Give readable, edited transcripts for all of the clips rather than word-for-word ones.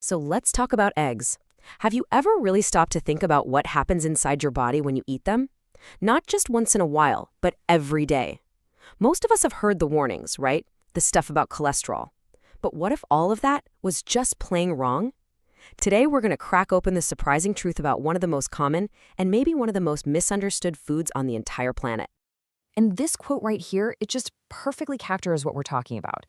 So let's talk about eggs. Have you ever really stopped to think about what happens inside your body when you eat them? Not just once in a while, but every day. Most of us have heard the warnings, right? The stuff about cholesterol. But what if all of that was just plain wrong? Today, we're going to crack open the surprising truth about one of the most common and maybe one of the most misunderstood foods on the entire planet. And this quote right here, it just perfectly captures what we're talking about.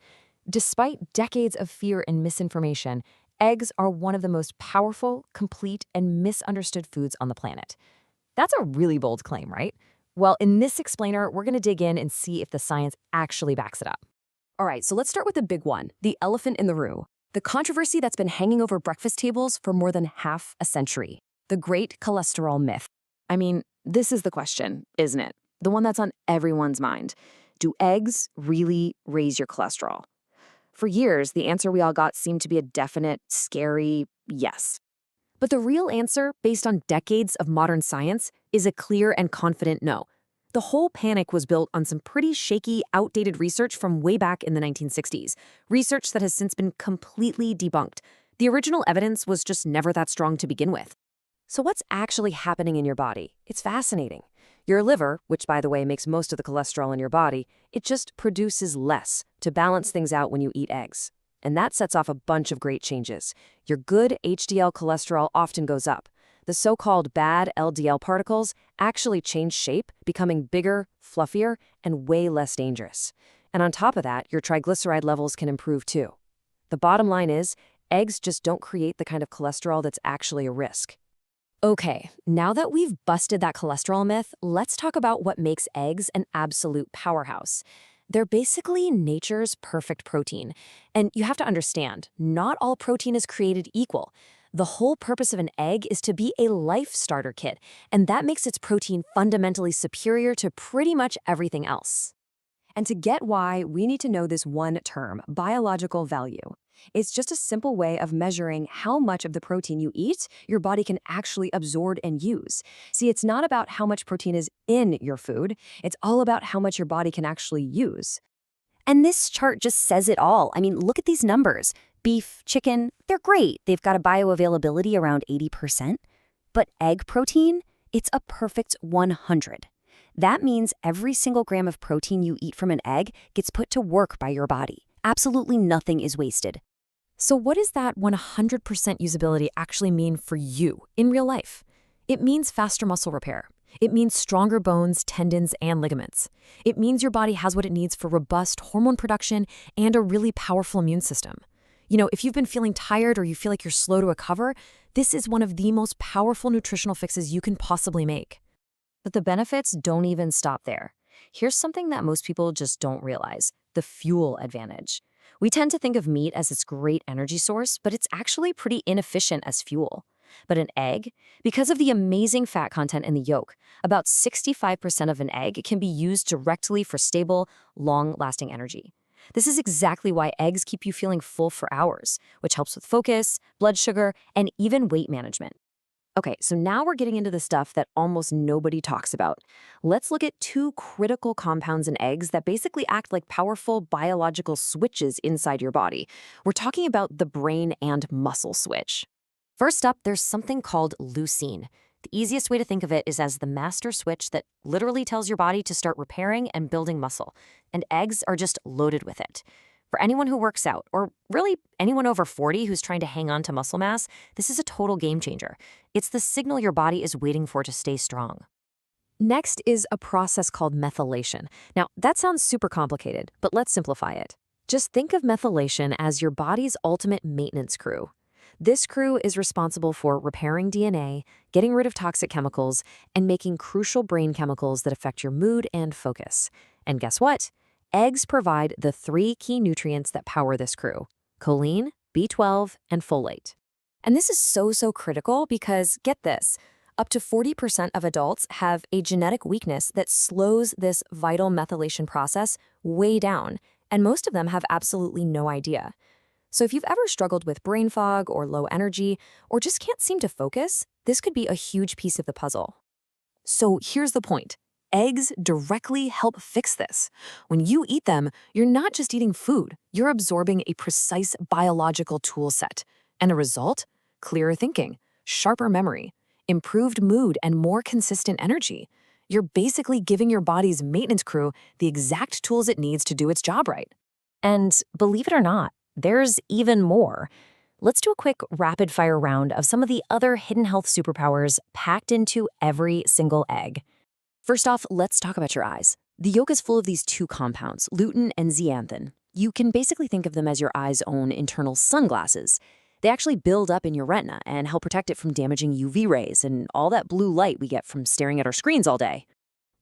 Despite decades of fear and misinformation, eggs are one of the most powerful, complete, and misunderstood foods on the planet. That's a really bold claim, right? Well, in this explainer, we're going to dig in and see if the science actually backs it up. All right, so let's start with the big one, the elephant in the room. The controversy that's been hanging over breakfast tables for more than half a century. The great cholesterol myth. I mean, this is the question, isn't it? The one that's on everyone's mind. Do eggs really raise your cholesterol? For years, the answer we all got seemed to be a definite, scary yes. But the real answer, based on decades of modern science, is a clear and confident no. The whole panic was built on some pretty shaky, outdated research from way back in the 1960s, research that has since been completely debunked. The original evidence was just never that strong to begin with. So what's actually happening in your body? It's fascinating. Your liver, which by the way makes most of the cholesterol in your body, it just produces less to balance things out when you eat eggs. And that sets off a bunch of great changes. Your good HDL cholesterol often goes up. The so-called bad LDL particles actually change shape, becoming bigger, fluffier, and way less dangerous. And on top of that, your triglyceride levels can improve too. The bottom line is, eggs just don't create the kind of cholesterol that's actually a risk. Okay, now that we've busted that cholesterol myth, let's talk about what makes eggs an absolute powerhouse. They're basically nature's perfect protein. And you have to understand, not all protein is created equal. The whole purpose of an egg is to be a life starter kit, and that makes its protein fundamentally superior to pretty much everything else. And to get why, we need to know this one term, biological value. It's just a simple way of measuring how much of the protein you eat your body can actually absorb and use. See, it's not about how much protein is in your food, it's all about how much your body can actually use. And this chart just says it all. I mean, look at these numbers. Beef, chicken, they're great. They've got a bioavailability around 80%. But egg protein, it's a perfect 100. That means every single gram of protein you eat from an egg gets put to work by your body. Absolutely nothing is wasted. So what does that 100% usability actually mean for you in real life? It means faster muscle repair. It means stronger bones, tendons, and ligaments. It means your body has what it needs for robust hormone production and a really powerful immune system. You know, if you've been feeling tired or you feel like you're slow to recover, this is one of the most powerful nutritional fixes you can possibly make. But the benefits don't even stop there. Here's something that most people just don't realize, the fuel advantage. We tend to think of meat as this great energy source, but it's actually pretty inefficient as fuel. But an egg, because of the amazing fat content in the yolk, about 65% of an egg can be used directly for stable, long-lasting energy. This is exactly why eggs keep you feeling full for hours, which helps with focus, blood sugar, and even weight management. Okay, so now we're getting into the stuff that almost nobody talks about. Let's look at two critical compounds in eggs that basically act like powerful biological switches inside your body. We're talking about the brain and muscle switch. First up, there's something called leucine. The easiest way to think of it is as the master switch that literally tells your body to start repairing and building muscle. And eggs are just loaded with it. For anyone who works out, or really anyone over 40 who's trying to hang on to muscle mass, this is a total game changer. It's the signal your body is waiting for to stay strong. Next is a process called methylation. Now, that sounds super complicated, but let's simplify it. Just think of methylation as your body's ultimate maintenance crew. This crew is responsible for repairing DNA, getting rid of toxic chemicals, and making crucial brain chemicals that affect your mood and focus. And guess what? Eggs provide the 3 key nutrients that power this crew: choline, B12, and folate. And this is so critical because, get this, up to 40% of adults have a genetic weakness that slows this vital methylation process way down, and most of them have absolutely no idea. So if you've ever struggled with brain fog or low energy, or just can't seem to focus, this could be a huge piece of the puzzle. So here's the point. Eggs directly help fix this. When you eat them, you're not just eating food, you're absorbing a precise biological tool set. And a result? Clearer thinking, sharper memory, improved mood, and more consistent energy. You're basically giving your body's maintenance crew the exact tools it needs to do its job right. And believe it or not, there's even more. Let's do a quick rapid-fire round of some of the other hidden health superpowers packed into every single egg. First off, let's talk about your eyes. The yolk is full of these two compounds, lutein and zeaxanthin. You can basically think of them as your eye's own internal sunglasses. They actually build up in your retina and help protect it from damaging UV rays and all that blue light we get from staring at our screens all day.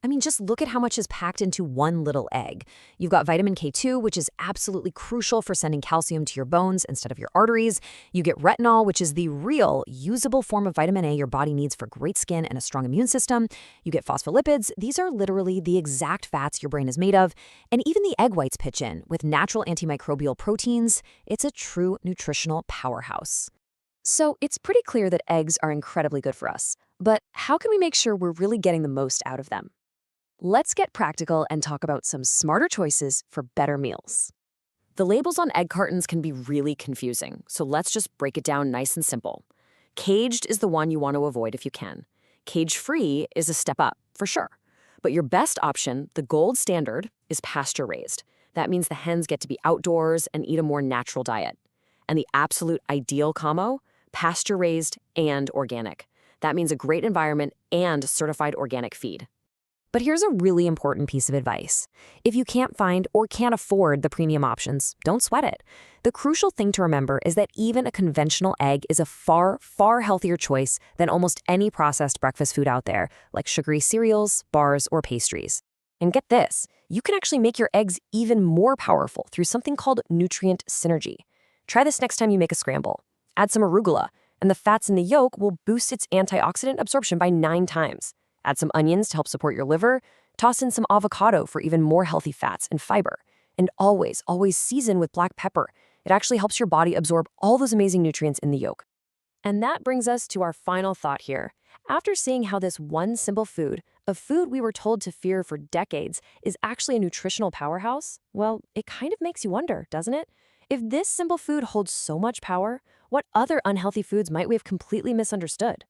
I mean, just look at how much is packed into one little egg. You've got vitamin K2, which is absolutely crucial for sending calcium to your bones instead of your arteries. You get retinol, which is the real, usable form of vitamin A your body needs for great skin and a strong immune system. You get phospholipids. These are literally the exact fats your brain is made of. And even the egg whites pitch in with natural antimicrobial proteins. It's a true nutritional powerhouse. So it's pretty clear that eggs are incredibly good for us. But how can we make sure we're really getting the most out of them? Let's get practical and talk about some smarter choices for better meals. The labels on egg cartons can be really confusing, so let's just break it down nice and simple. Caged is the one you want to avoid if you can. Cage-free is a step up, for sure. But your best option, the gold standard, is pasture-raised. That means the hens get to be outdoors and eat a more natural diet. And the absolute ideal combo, pasture-raised and organic. That means a great environment and certified organic feed. But here's a really important piece of advice. If you can't find or can't afford the premium options, don't sweat it. The crucial thing to remember is that even a conventional egg is a far, far healthier choice than almost any processed breakfast food out there, like sugary cereals, bars, or pastries. And get this, you can actually make your eggs even more powerful through something called nutrient synergy. Try this next time you make a scramble. Add some arugula, and the fats in the yolk will boost its antioxidant absorption by 9 times. Add some onions to help support your liver. Toss in some avocado for even more healthy fats and fiber. And always, always season with black pepper. It actually helps your body absorb all those amazing nutrients in the yolk. And that brings us to our final thought here. After seeing how this one simple food, a food we were told to fear for decades, is actually a nutritional powerhouse, well, it kind of makes you wonder, doesn't it? If this simple food holds so much power, what other unhealthy foods might we have completely misunderstood?